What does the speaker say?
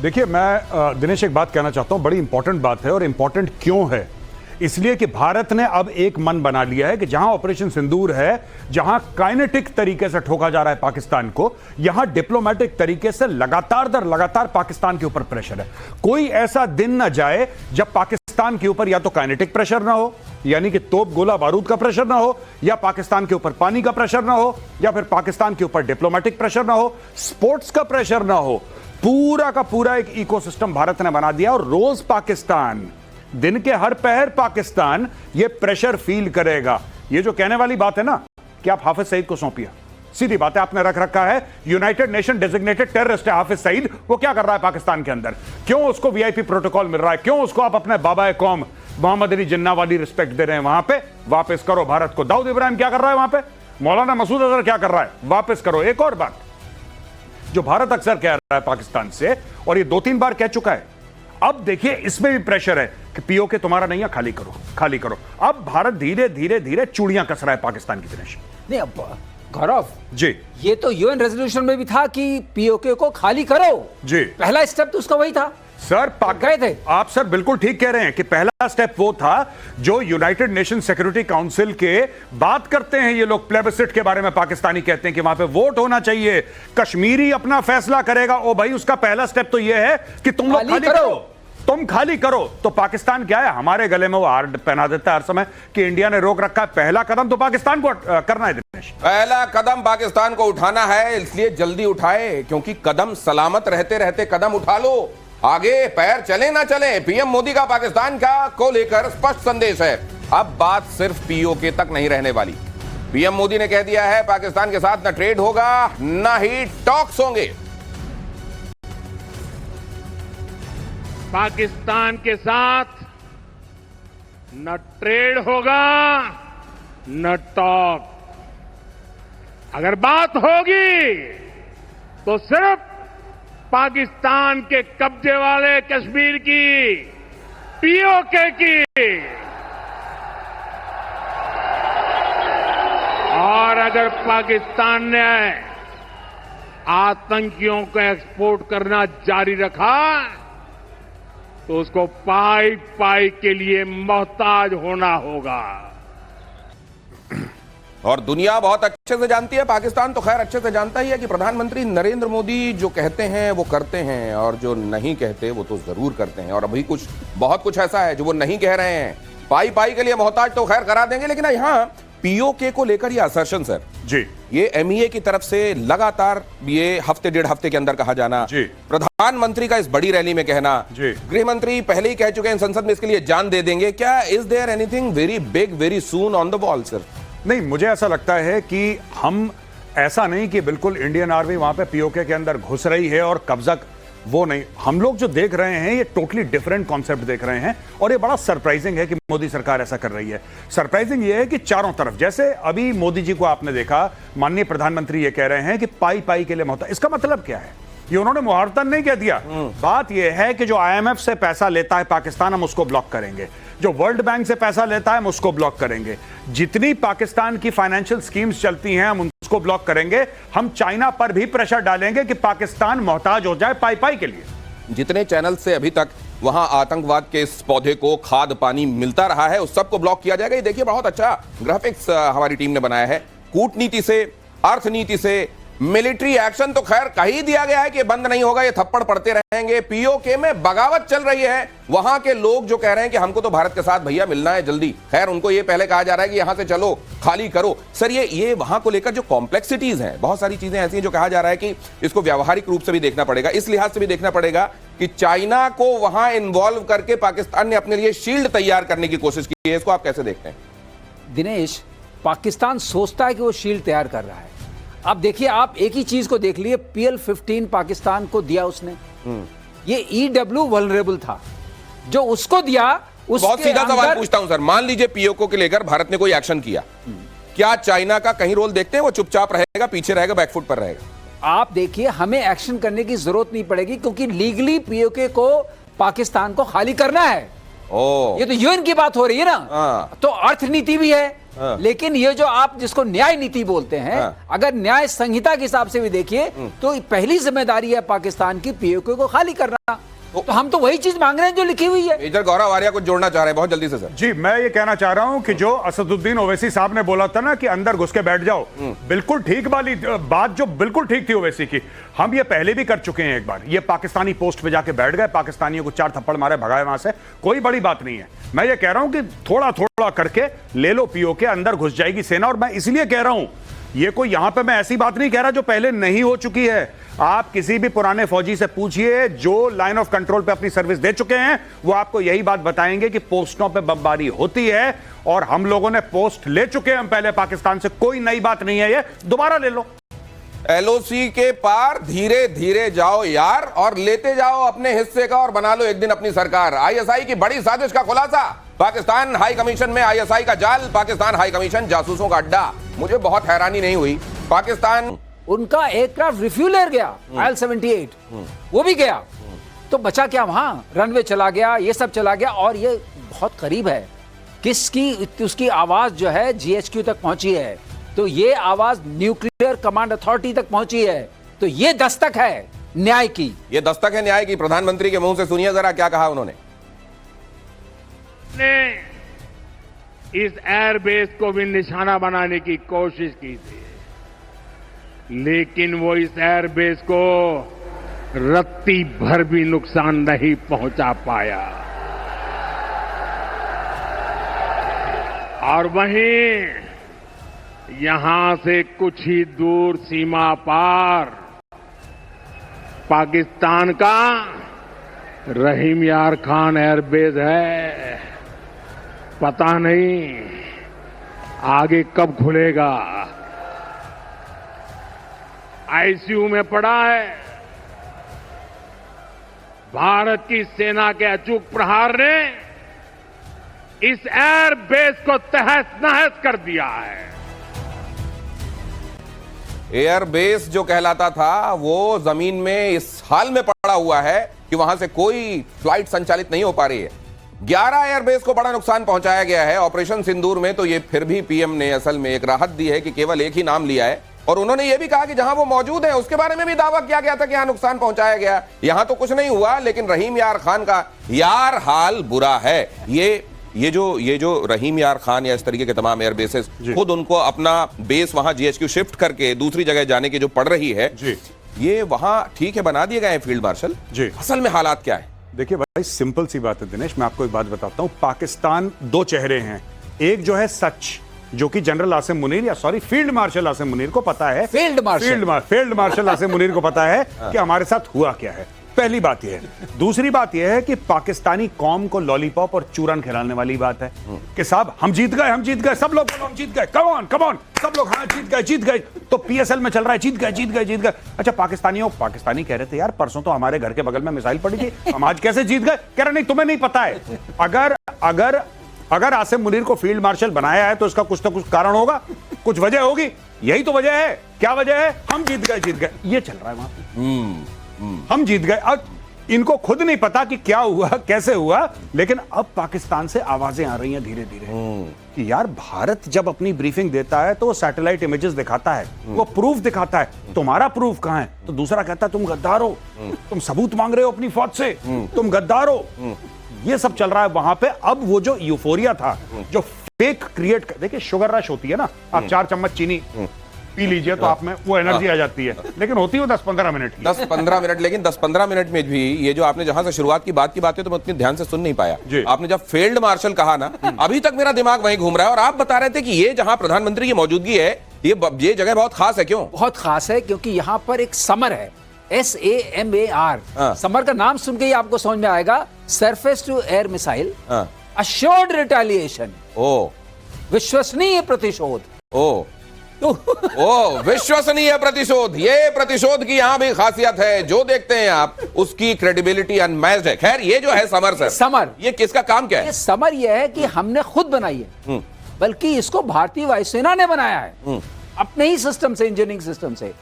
देखिए, मैं दिनेश एक बात कहना चाहता हूं, बड़ी इंपॉर्टेंट बात है और इंपॉर्टेंट क्यों है? इसलिए कि भारत ने अब एक मन बना लिया है कि जहां ऑपरेशन सिंदूर है, जहां काइनेटिक तरीके से ठोका जा रहा है पाकिस्तान को, यहां डिप्लोमेटिक तरीके से लगातार दर लगातार पाकिस्तान के ऊपर प्रेशर है। कोई ऐसा दिन न जाए जब पाकिस्तान के ऊपर या तो काइनेटिक प्रेशर ना हो, यानी कि तोप गोला बारूद का प्रेशर ना हो, या पाकिस्तान के ऊपर पानी का प्रेशर ना हो, या फिर पाकिस्तान के ऊपर डिप्लोमेटिक प्रेशर ना हो, स्पोर्ट्स का प्रेशर ना हो। पूरा का पूरा एक इकोसिस्टम भारत ने बना दिया और रोज पाकिस्तान, दिन के हर पहर पाकिस्तान ये प्रेशर फील करेगा। ये जो कहने वाली बात है ना कि आप हाफिज सईद को सौंपिए, सीधी बात है, आपने रख रखा है यूनाइटेड नेशन डेजिग्नेटेड टेररिस्ट है हाफिज सईद। वो क्या कर रहा है पाकिस्तान के अंदर? क्यों उसको वीआईपी प्रोटोकॉल मिल रहा है? क्यों उसको आप अपने बाबा कौम मोहम्मद अली जिन्ना वाली रिस्पेक्ट दे रहे हैं? वहां पे वापस करो भारत को। दाऊद इब्राहिम क्या कर रहा है वहां पे? मौलाना मसूद अजहर क्या कर रहा है? वापस करो। एक और बात जो भारत अक्सर कह रहा है पाकिस्तान से, और ये 2-3 बार कह चुका है, अब देखिए इसमें भी प्रेशर है कि पीओके तुम्हारा नहीं है, खाली करो खाली करो। अब भारत धीरे धीरे धीरे चूड़ियां कस रहा है पाकिस्तान की। दिनेश नहीं, अब गौरव जी, ये तो यूएन रेजोल्यूशन में भी था कि पीओके को खाली करो जी। पहला स्टेप तो उसका वही था सर। गए थे आप सर बिल्कुल ठीक कह रहे हैं कि पहला स्टेप वो था जो यूनाइटेड नेशन सिक्योरिटी काउंसिल के बात करते हैं ये लोग, प्लेबिसिट के बारे में पाकिस्तानी कहते हैं कि वहां पे वोट होना चाहिए, कश्मीरी अपना फैसला करेगा। ओ भाई, उसका पहला स्टेप तो ये है कि तुम लोग खाली करो, तुम खाली करो। तो पाकिस्तान क्या है, हमारे गले में वो हार पहना देता है हर समय कि इंडिया ने रोक रखा है। पहला कदम तो पाकिस्तान को करना है दिनेश, पहला कदम पाकिस्तान को उठाना है, इसलिए जल्दी उठाए, क्योंकि कदम सलामत रहते रहते कदम उठा लो। आगे पैर चले ना चले, पीएम मोदी का पाकिस्तान का को लेकर स्पष्ट संदेश है। अब बात सिर्फ पीओके तक नहीं रहने वाली। पीएम मोदी ने कह दिया है पाकिस्तान के साथ न ट्रेड होगा न ही टॉक्स होंगे। पाकिस्तान के साथ न ट्रेड होगा न टॉक। अगर बात होगी तो सिर्फ पाकिस्तान के कब्जे वाले कश्मीर की, पीओके की। और अगर पाकिस्तान ने आतंकियों को एक्सपोर्ट करना जारी रखा तो उसको पाई पाई के लिए मोहताज होना होगा। और दुनिया बहुत अच्छे से जानती है, पाकिस्तान तो खैर अच्छे से जानता ही है कि प्रधानमंत्री नरेंद्र मोदी जो कहते हैं वो करते हैं, और जो नहीं कहते वो तो जरूर करते हैं। और अभी बहुत कुछ ऐसा है जो वो नहीं कह रहे हैं। पाई पाई के लिए मोहताज तो खैर करा देंगे, लेकिन यहाँ पीओके को लेकर ये असर्शन सर जी, ये एमईए की तरफ से लगातार ये हफ्ते डेढ़ हफ्ते के अंदर कहा जाना, प्रधानमंत्री का इस बड़ी रैली में कहना, गृह मंत्री पहले ही कह चुके हैं संसद में इसके लिए जान दे देंगे। क्या is there anything very big very soon on the wall sir? नहीं, मुझे ऐसा लगता है कि हम ऐसा नहीं कि बिल्कुल इंडियन आर्मी वहां पे पीओके के अंदर घुस रही है और कब्जा, वो नहीं। हम लोग जो देख रहे हैं ये टोटली डिफरेंट कॉन्सेप्ट देख रहे हैं, और ये बड़ा सरप्राइजिंग है कि मोदी सरकार ऐसा कर रही है। सरप्राइजिंग ये है कि चारों तरफ, जैसे अभी मोदी जी को आपने देखा, माननीय प्रधानमंत्री ये कह रहे हैं कि पाई पाई के लिए मोहताज। इसका मतलब क्या है? ये उन्होंने मुहावरतन नहीं कह दिया। बात यह है कि जो आईएमएफ से पैसा लेता है पाकिस्तान, हम उसको ब्लॉक करेंगे। जो वर्ल्ड बैंक से पैसा लेता है हम उसको ब्लॉक करेंगे। जितनी पाकिस्तान की फाइनेंशियल स्कीम्स चलती हैं हम उसको ब्लॉक करेंगे। हम चाइना पर भी प्रेशर डालेंगे कि पाकिस्तान मोहताज हो जाए पाई पाई के लिए। जितने चैनल से अभी तक वहां आतंकवाद के इस पौधे को खाद पानी मिलता रहा है उस सबको ब्लॉक किया जाएगा। ये देखिए, बहुत अच्छा ग्राफिक्स हमारी टीम ने बनाया है। कूटनीति से, अर्थनीति से, मिलिट्री एक्शन तो खैर कही दिया गया है कि बंद नहीं होगा, ये थप्पड़ पड़ते रहेंगे। पीओके में बगावत चल रही है। वहां के लोग जो कह रहे हैं कि हमको तो भारत के साथ भैया मिलना है जल्दी, खैर उनको ये पहले कहा जा रहा है कि यहां से चलो, खाली करो। सर ये वहां को लेकर जो कॉम्प्लेक्सिटीज हैं, बहुत सारी चीजें ऐसी हैं जो कहा जा रहा है कि इसको व्यावहारिक रूप से भी देखना पड़ेगा, इस लिहाज से भी देखना पड़ेगा कि चाइना को वहां इन्वॉल्व करके पाकिस्तान ने अपने लिए शील्ड तैयार करने की कोशिश की है। इसको आप कैसे देखते हैं? दिनेश, पाकिस्तान सोचता है कि वो शील्ड तैयार कर रहा है। अब देखिए, आप एक ही चीज को देख लिए, PL-15 पाकिस्तान को दिया उसने, ये EW वल्नरेबल था जो उसको दिया। बहुत सीधा सवाल पूछता हूं सर, मान लीजिए पीओके को लेकर भारत ने कोई एक्शन किया, क्या चाइना का कहीं रोल देखते हैं? वो चुपचाप रहेगा, पीछे रहेगा, बैकफुट पर रहेगा? आप देखिए, हमें एक्शन करने की जरूरत नहीं पड़ेगी क्योंकि लीगली पीओके को पाकिस्तान को खाली करना है। ये तो यूएन की बात हो रही है ना, तो अर्थनीति भी है, हाँ। लेकिन ये जो आप जिसको न्याय नीति बोलते हैं, हाँ। अगर न्याय संहिता के हिसाब से भी देखिए तो पहली जिम्मेदारी है पाकिस्तान की पीओके को खाली करना। तो हम तो वही चीज मांग रहे हैं जो लिखी हुई है। मेजर गौरव आर्या कुछ जोड़ना चाह रहे हैं बहुत जल्दी से सर। जी, मैं ये कहना चाह रहा हूं कि जो असदुद्दीन ओवैसी साहब ने बोला था ना कि अंदर घुस के बैठ जाओ, बिल्कुल ठीक वाली बात, जो बिल्कुल ठीक थी ओवैसी की। हम ये पहले भी कर चुके हैं एक बार। ये पाकिस्तानी पोस्ट पे जाके बैठ गए, पाकिस्तानियों को 4 थप्पड़ मारे, भगाए वहां से, कोई बड़ी बात नहीं है। मैं ये कह रहा हूं कि थोड़ा थोड़ा करके ले लो पीओके, अंदर घुस जाएगी सेना। और मैं इसलिए कह रहा हूं, ये कोई यहां पे मैं ऐसी बात नहीं कह रहा जो पहले नहीं हो चुकी है। आप किसी भी पुराने फौजी से पूछिए जो लाइन ऑफ कंट्रोल पे अपनी सर्विस दे चुके हैं, वो आपको यही बात बताएंगे कि पोस्टों पे बमबारी होती है और हम लोगों ने पोस्ट ले चुके हैं हम पहले पाकिस्तान से। कोई नई बात नहीं है, ये दोबारा ले लो। एलओसी के पार धीरे धीरे जाओ यार, और लेते जाओ अपने हिस्से का और बना लो एक दिन अपनी सरकार। आईएसआई की बड़ी साजिश का खुलासा, पाकिस्तान हाई कमीशन में आईएसआई का जाल, पाकिस्तान हाई कमीशन जासूसों का अड्डा। मुझे बहुत हैरानी नहीं हुई, पाकिस्तान उनका एयरक्राफ्ट रिफ्यूलर गया, IL-78 वो भी गया, तो बचा क्या वहां? रनवे चला गया, ये सब चला गया। और ये बहुत करीब है, किसकी उसकी आवाज जो है GHQ तक पहुंची है, तो ये आवाज न्यूक्लियर कमांड अथॉरिटी तक पहुंची है। तो ये दस्तक है न्याय की, ये दस्तक है न्याय की। प्रधानमंत्री के मुंह से सुनिए जरा क्या कहा उन्होंने। इस एयरबेस को भी निशाना बनाने की कोशिश की थी, लेकिन वो इस एयरबेस को रत्ती भर भी नुकसान नहीं पहुंचा पाया। और वहीं यहां से कुछ ही दूर सीमा पार पाकिस्तान का रहीम यार खान एयरबेस है। पता नहीं आगे कब खुलेगा। आईसीयू में पड़ा है। भारत की सेना के अचूक प्रहार ने इस एयरबेस को तहस नहस कर दिया है। एयरबेस जो कहलाता था वो जमीन में इस हाल में पड़ा हुआ है कि वहां से कोई फ्लाइट संचालित नहीं हो पा रही है। 11 एयरबेस को बड़ा नुकसान पहुंचाया गया है। ऑपरेशन सिंदूर में तो ये फिर भी पीएम ने असल में एक राहत दी है कि केवल एक ही नाम लिया है, और उन्होंने ये भी कहा कि जहां वो मौजूद है उसके बारे में भी दावा किया गया था कि यहां नुकसान पहुंचाया गया। यहां तो कुछ नहीं हुआ, लेकिन रहीम यार खान का यार हाल बुरा है। ये जो रहीम यार खान या इस तरीके के तमाम एयरबेसेस खुद उनको अपना बेस वहां GHQ शिफ्ट करके दूसरी जगह जाने की जो पड़ रही है, ये वहां ठीक है बना दिए गए हैं फील्ड मार्शल जी। असल में हालात क्या है? देखिए भाई, सिंपल सी बात है दिनेश, मैं आपको एक बात बताता हूं। पाकिस्तान 2 चेहरे हैं। एक जो है सच, जो कि जनरल आसिम मुनीर या sorry field marshal Asim Munir को पता है, फील्ड मार्शल आसिम मुनीर को पता है कि हमारे साथ हुआ क्या है। पहली बात यह है। दूसरी बात यह है कि पाकिस्तानी कौम को लॉलीपॉप और चूरन खिलाने वाली बात है कि साहब हम जीत गए, सब लोग बोलो हम जीत गए, कम ऑन, सब लोग हाँ जीत गए। तो PSL में चल रहा है जीत गए। अच्छा, पाकिस्तानी कह रहे थे यार परसों तो हमारे घर के बगल में मिसाइल पड़ी थी, हम आज कैसे जीत गए? कह रहे नहीं तुम्हें नहीं पता है। अगर आसिम मुनीर को फील्ड मार्शल बनाया है तो इसका कुछ ना कुछ कारण होगा, कुछ वजह होगी। यही तो वजह है। क्या वजह है? हम जीत गए, ये चल रहा है वहां पे। हम जीत गए। अब इनको खुद नहीं पता कि क्या हुआ, कैसे हुआ, लेकिन अब पाकिस्तान से आवाजें आ रही हैं धीरे धीरे कि यार भारत जब अपनी ब्रीफिंग देता है तो वो सैटेलाइट इमेजेस दिखाता है, वो प्रूफ दिखाता है। तुम्हारा प्रूफ कहां है? तो दूसरा कहता है तुम गद्दार हो, तुम सबूत मांग रहे हो अपनी फौज से, तुम गद्दार हो। ये सब चल रहा है वहां पे। अब वो जो यूफोरिया था, जो फेक क्रिएट, देखिए शुगर रश होती है ना, आप 4 चम्मच चीनी पी लीजिए तो आप में वो एनर्जी आ जाती है, लेकिन होती है 10-15 मिनट की। 10-15 मिनट, लेकिन 10-15 मिनट में भी ये जो आपने जहां से शुरुआत की बात है तो मैं उतनी ध्यान से सुन नहीं पाया। आपने जब फील्ड मार्शल कहा ना, अभी तक मेरा दिमाग वहीं घूम रहा है। और आप बता रहे थे कि ये जहां प्रधानमंत्री की मौजूदगी है, ये जगह बहुत खास है। क्यों बहुत खास है? क्योंकि यहां पर एक समर है, SAMAR। समर का नाम सुन के ही आपको समझ में आएगा, surface to air missile assured retaliation, विश्वसनीय प्रतिशोध। विश्वसनीय प्रतिशोध। ये प्रतिशोध की यहां भी खासियत है, जो देखते हैं आप उसकी क्रेडिबिलिटी अनमैच्ड है। खैर, ये जो है समर, ये किसका काम क्या है? ये समर ये है कि हमने खुद बनाई है, बल्कि इसको भारतीय वायुसेना ने बनाया है अपने ही सिस्टम से, इंजीनियरिंग सिस्टम से।